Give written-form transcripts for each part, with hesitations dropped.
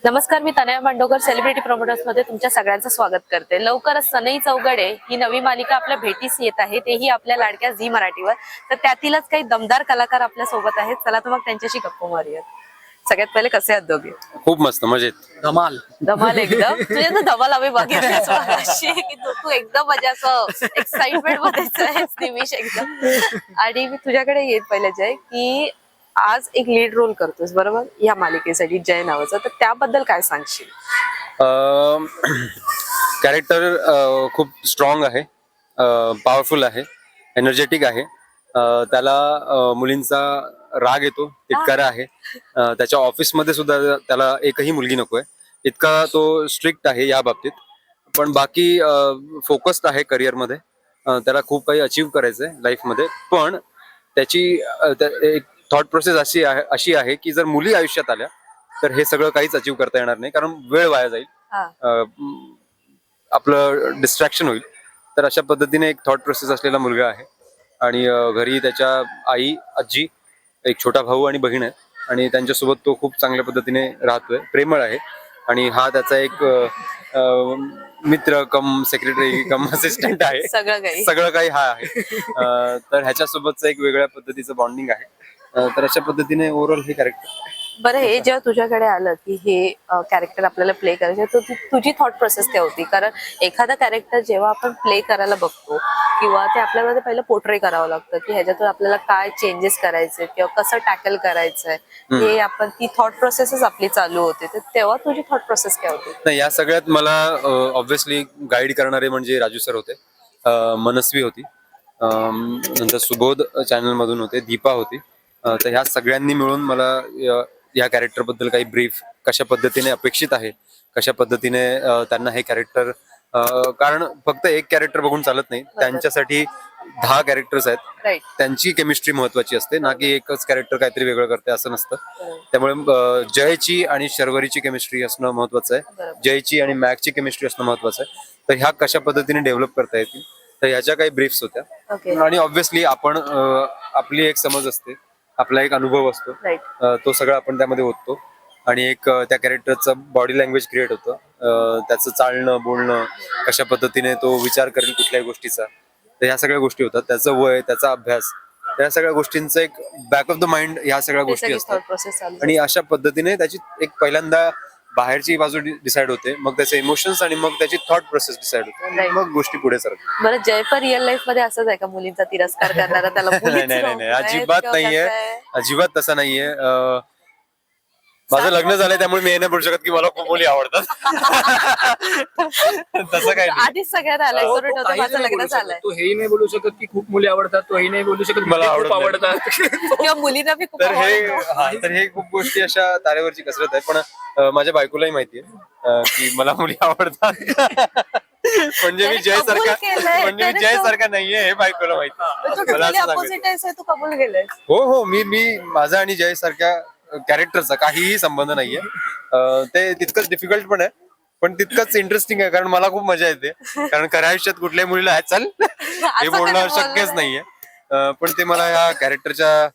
नमस्कार, मी Tanaya मांडोकर celebrity promoters मध्ये तुमच्या सगळ्यांचं स्वागत करते। लवकरच सनई चौघडे ही नवी मालिका आपल्या भेटीस येत आहे, तेही आपल्या लाडक्या झी मराठीवर। तर त्यातीलच काही दमदार कलाकार आपल्या सोबत आहेत। चला तर मग त्यांच्याशी गप्पा मारूयात। सगळ्यात पहिले कसे आहात दोघे? खूप मस्त, मजेत, धमाल धमाल एकदम। तुझे तर धमाल आम्ही बघितलीच मगाशी की तू एकदम म्हणजे असं एक्साइटमेंट मध्येच आहेस निमिष एकदम। आणि मी तुझ्याकडे येत पहिले जय की आज एक लीड रोल करतोस बरोबर या मालिकेसाठी जय नावाचं, तर त्याबद्दल काय सांगशील? कॅरेक्टर खूप स्ट्रॉंग आहे, पॉवरफुल आहे, एनर्जेटिक आहे। त्याला मुलींचा राग येतो, तिटकारा आहे। त्याच्या ऑफिसमध्ये सुद्धा त्याला एकही मुलगी नकोय, इतका तो स्ट्रिक्ट आहे या बाबतीत। पण बाकी फोकस्ड आहे करिअरमध्ये। त्याला खूप काही अचीव्ह करायचंय लाईफमध्ये, पण त्याची एक थॉट प्रोसेस अशी आहे की जर मुली आयुष्यात आल्या तर हे सगळं काहीच अचीव्ह करता येणार नाही, कारण वेळ वाया जाईल, आपलं डिस्ट्रॅक्शन होईल। तर अशा पद्धतीने एक थॉट प्रोसेस असलेला मुलगा आहे। आणि घरी त्याच्या आई, आजी, एक छोटा भाऊ आणि बहीण आहे, आणि त्यांच्यासोबत तो खूप चांगल्या पद्धतीने राहतोय, प्रेमळ आहे। आणि हा त्याचा एक मित्र कम सेक्रेटरी कम असिस्टंट आहे, सगळं काही हा आहे। तर ह्याच्यासोबतचं एक वेगळ्या पद्धतीचं बॉन्डिंग आहे। तर अशा पद्धतीने ओव्हरऑल हे कॅरेक्टर। बरं, हे जेव्हा तुझ्याकडे आलं की हे कॅरेक्टर आपल्याला प्ले करायचं, तर तुझी थॉट प्रोसेस काय होती? कारण एखादा कॅरेक्टर जेव्हा आपण प्ले करायला बघतो किंवा ते आपल्याला पहिलं पोर्ट्रे करावं लागतं की ह्याच्यातून आपल्याला काय चेंजेस करायचे किंवा कसं टॅकल करायचंय, हे आपण ती थॉट प्रोसेसच आपली चालू होते। तर तेव्हा तुझी थॉट प्रोसेस काय होती? नाही, या सगळ्यात मला ऑब्व्हियसली गाईड करणारे म्हणजे राजू सर होते, मनस्वी होती, नंतर सुबोध चॅनल मधून होते, दीपा होती। तर ह्या सगळ्यांनी मिळून मला या कॅरेक्टर बद्दल काही ब्रीफ, कशा पद्धतीने अपेक्षित आहे, कशा पद्धतीने त्यांना हे कॅरेक्टर, कारण फक्त एक कॅरेक्टर बघून चालत नाही, त्यांच्यासाठी 10 कॅरेक्टर्स आहेत, त्यांची केमिस्ट्री महत्वाची असते, ना की एकच कॅरेक्टर काहीतरी वेगळं करते असं नसतं। त्यामुळे जयची आणि शर्वरीची केमिस्ट्री असणं महत्वाचं आहे, जयची आणि मॅकची केमिस्ट्री असणं महत्वाचं आहे। तर ह्या कशा पद्धतीने डेव्हलप करता येतील, तर ह्याच्या काही ब्रीफ्स होत्या। आणि ऑब्व्हियसली आपण आपली एक समज असते, आपला एक अनुभव असतो, तो सगळा आपण त्यामध्ये ओततो। आणि एक त्या कॅरेक्टरचं बॉडी लँग्वेज क्रिएट होतं, त्याचं चालणं बोलणं, कशा पद्धतीने तो विचार करेल कुठल्याही गोष्टीचा, तर ह्या सगळ्या गोष्टी होतात। त्याचं वय, त्याचा अभ्यास, त्या सगळ्या गोष्टींचं एक बॅक ऑफ द माइंड ह्या सगळ्या गोष्टी असतात। आणि अशा पद्धतीने त्याची एक पहिल्यांदा बाहेरची बाजू डिसाइड होते, मग त्याचे इमोशन्स, आणि मग त्याची थॉट प्रोसेस डिसाइड होते, मग गोष्टी पुढे सरकतात। बरं, जय पण रिअल लाईफ मध्ये असंच आहे का, मुलींचा तिरस्कार करणारा? त्याला नाही नाही नाही, अजिबात नाहीये, अजिबात तसं नाहीये। माझं लग्न झालंय, त्यामुळे मी हे नाही बोलू शकत की मला खूप मुली आवडतात। तसं काही नाही, आधीच सगळ्यात आलाय, माझं लग्न झालंय। तो हेही नाही बोलू शकत की खूप मुली आवडतात, तोही नाही बोलू शकत मला आवडतात किंवा मुलींना बी खूप तर हे खूप गोष्टी अशा तारेवरची कसरत आहे। पण माझ्या बायकोलाही माहितीये की मला मुली आवडतात। म्हणजे मी जय सारखा नाहीये हे बायकोला माहिती, मला असं सांगायचं। तू कबूल केलंय? हो, मी माझा आणि जय सारख्या कॅरेक्टरचा काहीही संबंध नाहीये। ते तितकंच डिफिकल्ट पण आहे, पण तितकंच इंटरेस्टिंग आहे, कारण मला खूप मजा येते। कारण खऱ्या आयुष्यात कुठल्याही मुलीला चल हे बोलणं शक्यच नाहीये, पण ते मला या कॅरेक्टरच्या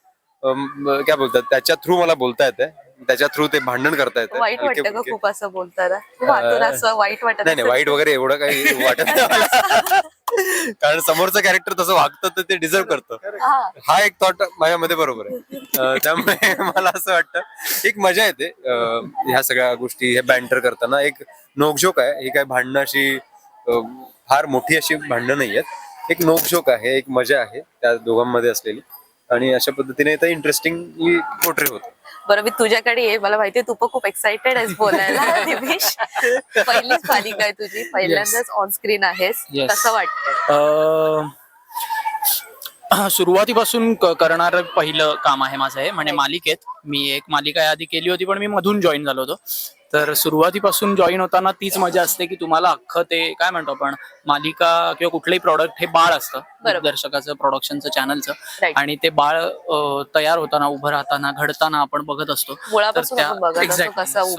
काय बोलतात त्याच्या थ्रू मला बोलता येते, त्याच्या थ्रू ते भांडण करता येते। वाईट वाटतं का खूप असं बोलताना? वाईट वाटत? नाही, वाईट वगैरे एवढं काही वाटत नाही मला, कारण समोरचं कॅरेक्टर तसं वागतं तर ते डिझर्व करतं, हा एक थॉट माझ्यामध्ये बरोबर आहे। त्यामुळे मला असं वाटतं एक मजा येते ह्या सगळ्या गोष्टी, हे बँटर करताना एक नोकझोक आहे, ही काय भांडणं अशी फार मोठी अशी भांडणं नाहीयेत, एक नोकझोक आहे, एक मजा आहे त्या दोघांमध्ये असलेली, आणि अशा पद्धतीने तर इंटरेस्टिंग पोर्ट्रे होतं। बरं, मी तुझ्याकडे ये, मला माहितीये तू पण खूप एक्साइटेड आहेस बोलायला। निमिष, पहिलीच मालिका आहे तुझी, पहिल्यांदाच ऑन स्क्रीन आहेस, कसं वाटतं? सुरुवातीपासून करणार पहिलं काम आहे माझं हे, म्हणजे मालिकेत मी एक मालिका आधी केली होती, पण मी मधून जॉईन झालो होतो। तर सुरुवातीपासून जॉईन होताना तीच मजा असते की तुम्हाला अख्खं ते काय म्हणतो आपण, मालिका किंवा कुठलंही प्रॉडक्ट हे बाळ असतं दिग्दर्शकाचं, प्रोडक्शनचं, चॅनलचं, आणि ते बाळ तयार होताना, उभं राहताना, घडताना आपण बघत असतो।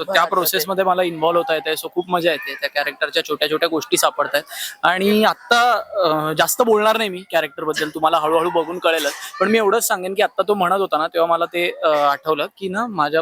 त्या प्रोसेसमध्ये मला इन्व्हॉल्व होता येते, सो खूप मजा येते, त्या कॅरेक्टरच्या छोट्या छोट्या गोष्टी सापडतायत। आणि आता जास्त बोलणार नाही मी कॅरेक्टर बद्दल, तुम्हाला हळूहळू बघून कळेलच, पण मी एवढंच सांगेन की आता तो म्हणत होता ना, तेव्हा मला ते आठवलं की ना, माझ्या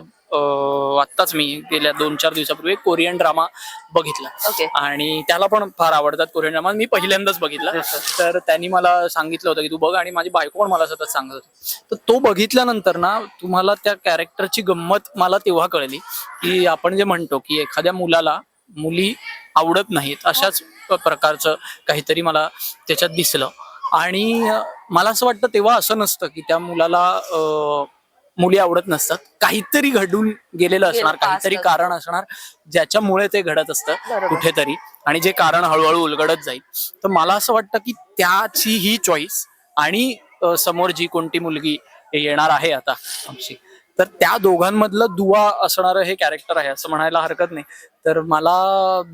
आत्ताच मी गेल्या 2-4 दिवसापूर्वी कोरियन ड्रामा बघितला ओके. आणि त्याला पण फार आवडतात कोरियन ड्रामा. मी पहिल्यांदाच बघितला, तर त्यांनी मला सांगितलं होतं की तू बघ, आणि माझी बायको पण मला सतत सांगत होती. तर तो बघितल्यानंतर ना तुम्हाला त्या कॅरेक्टरची गंमत मला तेव्हा कळली की आपण जे म्हणतो की एखाद्या मुलाला मुली आवडत नाहीत, अशाच प्रकारचं काहीतरी मला त्याच्यात दिसलं. आणि मला असं वाटतं तेव्हा असं नसतं की त्या मुलाला मुली आवडत नसतात, काहीतरी घडून गेलेलं असणार, past काहीतरी असतं. कारण असणार ज्याच्यामुळे ते घडत असतं बरोबर. कुठेतरी, आणि जे कारण हळूहळू उलगडत जाईल. तर मला असं वाटतं की त्याची ही चॉईस आणि समोर जी कोणती मुलगी येणार आहे आता आमची, तर त्या दोघांमधलं दुवा असणारं हे कॅरेक्टर आहे असं म्हणायला हरकत नाही. तर मला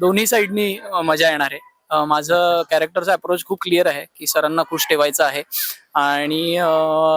दोन्ही साईडनी मजा येणार आहे. माझं कॅरेक्टरचा अप्रोच खूप क्लिअर आहे की सरांना खुश ठेवायचं आहे, आणि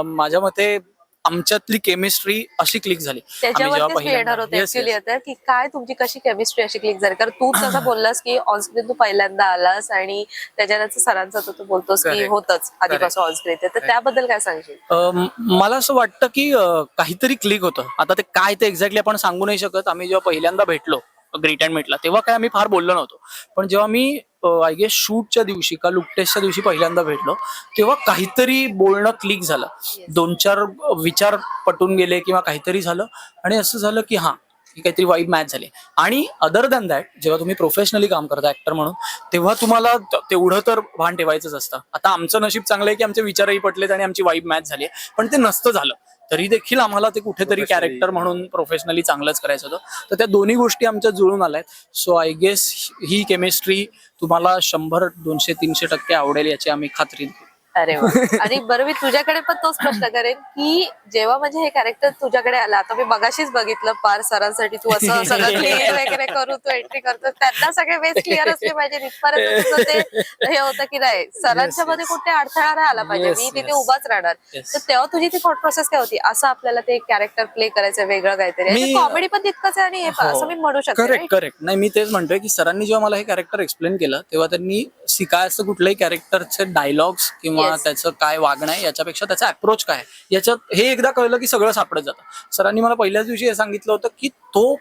माझ्या मते आमच्यातली केमिस्ट्री अशी क्लिक झाली आम्ही जेव्हा त्याच्यावरतीच मी येणार पहिल्यांदा. होते Yes, ऍक्च्युली yes. आता की काय तुमची कशी केमिस्ट्री अशी क्लिक झाली, कारण तू तसं बोललास की ऑनस्क्रीन तू पहिल्यांदा आलास आणि त्याच्यानंतर सरांचा तू बोलतोस की Correct. होतच आधीपासून ऑनस्क्रीन, तर त्याबद्दल काय सांगशील? मला असं वाटतं की काहीतरी क्लिक होतं. आता ते काय ते एक्झॅक्टली आपण सांगू नाही शकत. आम्ही जेव्हा पहिल्यांदा भेटलो ग्रीट अँड मीटला तेव्हा काय आम्ही फार बोललो नव्हतो, पण जेव्हा मी आय गेस शूटच्या दिवशी का लुक टेस्टच्या दिवशी पहिल्यांदा भेटलो तेव्हा काहीतरी बोलणं क्लिक झालं. 2-4 विचार पटून गेले किंवा काहीतरी झालं, आणि असं झालं की हा ही काहीतरी वाईब मॅच झाली. आणि अदर दॅन दॅट जेव्हा तुम्ही प्रोफेशनली काम करता ऍक्टर म्हणून, तेव्हा तुम्हाला तेवढं तर भान ठेवायचंच असतं. आता आमचं नशीब चांगलं आहे की आमचे विचारही पटलेत आणि आमची वाईब मॅच झाली, पण ते नसतं झालं तरी देखील आम्हाला ते कुठेतरी कॅरेक्टर म्हणून प्रोफेशनली चांगलंच करायचं होतं. तर त्या दोन्ही गोष्टी आमच्या जुळून आल्यात. सो आय गेस ही केमिस्ट्री तुम्हाला 100, 200, 300% आवडेल याची आम्ही खात्री देऊ. अरे वा. आणि बरं, मी तुझ्याकडे पण तोच प्रश्न करेन की जेव्हा म्हणजे हे कॅरेक्टर तुझ्याकडे आलं, आता मी मगाशीच बघितलं पार सरांसाठी तू असं सगळं क्लिअर वगैरे करून तू एंट्री करतो, त्यांना सगळे वेज क्लिअर असले पाहिजे इथपर्यंत तुझं ते हे होतं की नाही सरांच्या मध्ये कुठे अडथळा नाही आला पाहिजे, Yes, मी तिथे yes. उभाच राहणार. Yes. तर तेव्हा तुझी ती थॉट प्रोसेस काय होती, असं आपल्याला ते कॅरेक्टर प्ले करायचं वेगळं काहीतरी, कॉमेडी पण तितकंच आहे आणि हे पण, असं मी म्हणू शकते करेक्ट right? करेक्ट. नाही, मी तेच म्हणतोय की सरांनी जेव्हा मला हे कॅरेक्टर एक्सप्लेन केलं तेव्हा त्यांनी काय असं कुठल्याही कॅरेक्टरचे डायलॉग्स किंवा Yes. त्याचं काय वागणं आहे याच्यापेक्षा त्याचा अप्रोच काय आहे याच्यात हे एकदा कळलं की सगळं सापडत जातं. सरांनी मला पहिल्याच दिवशी हे सांगितलं होतं की तो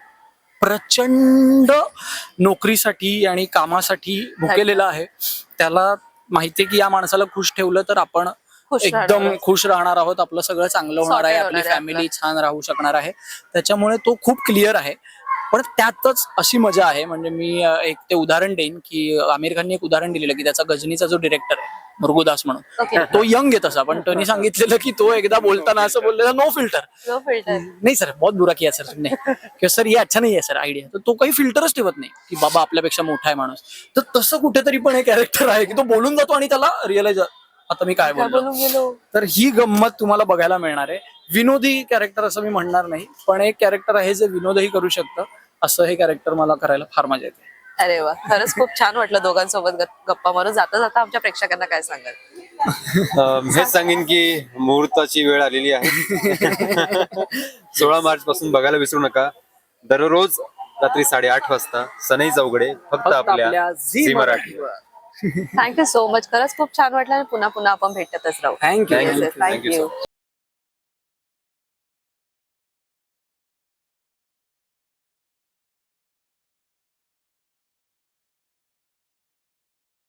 प्रचंड नोकरीसाठी आणि कामासाठी भुकेलेला आहे. त्याला माहितीये की या माणसाला खुश ठेवलं तर आपण खुश एकदम राहणार. खुश राहणार आहोत, आपलं सगळं चांगलं होणार आहे, Sorted आपली होणार आहे फॅमिली छान राहू शकणार आहे. त्याच्यामुळे तो खूप क्लिअर आहे. पण त्यातच अशी मजा आहे, म्हणजे मी एक ते उदाहरण देईन की आमिर खानने एक उदाहरण दिलेलं की त्याचा गजनीचा जो डिरेक्टर आहे मुरुगदास म्हणून, Okay. तो यंग आहे तसा, पण त्यांनी सांगितलेलं की तो एकदा बोलताना असं बोललेला नो फिल्टर. No filter. नहीं सर बहुत बुरा किया सर तुमने, कि सर ये अच्छा नहीं है सर आयडिया. तर तो काही फिल्टरच ठेवत नाही की बाबा आपल्यापेक्षा मोठा आहे माणूस. तर तसं कुठेतरी पण एक कॅरेक्टर आहे की तो बोलून जातो आणि त्याला रिअलाइज आता मी काय काय बोललो. बोलून गेलो. तर ही गंमत तुम्हाला बघायला मिळणार आहे. विनोदी कॅरेक्टर असं मी म्हणणार नाही, पण एक कॅरेक्टर आहे जे विनोदही करू शकतं, असं हे कॅरेक्टर मला करायला फार मजा येते. अरे वा, खरंच खूप छान वाटलं दोघांसोबत गप्पा मारून. जाता जाता आमच्या प्रेक्षकांना काय सांगाल? हेच सांगेन की मुहूर्ताची वेळ आलेली आहे. 16 मार्च पासून बघायला विसरू नका. दररोज रात्री 8:30 वाजता सनई चौघडे, फक्त आपल्या Zee Marathi. Thank you so much, खरंच खूप छान वाटलं आणि पुन्हा पुन्हा आपण भेटतच राहू. थँक्यू. थँक्यू.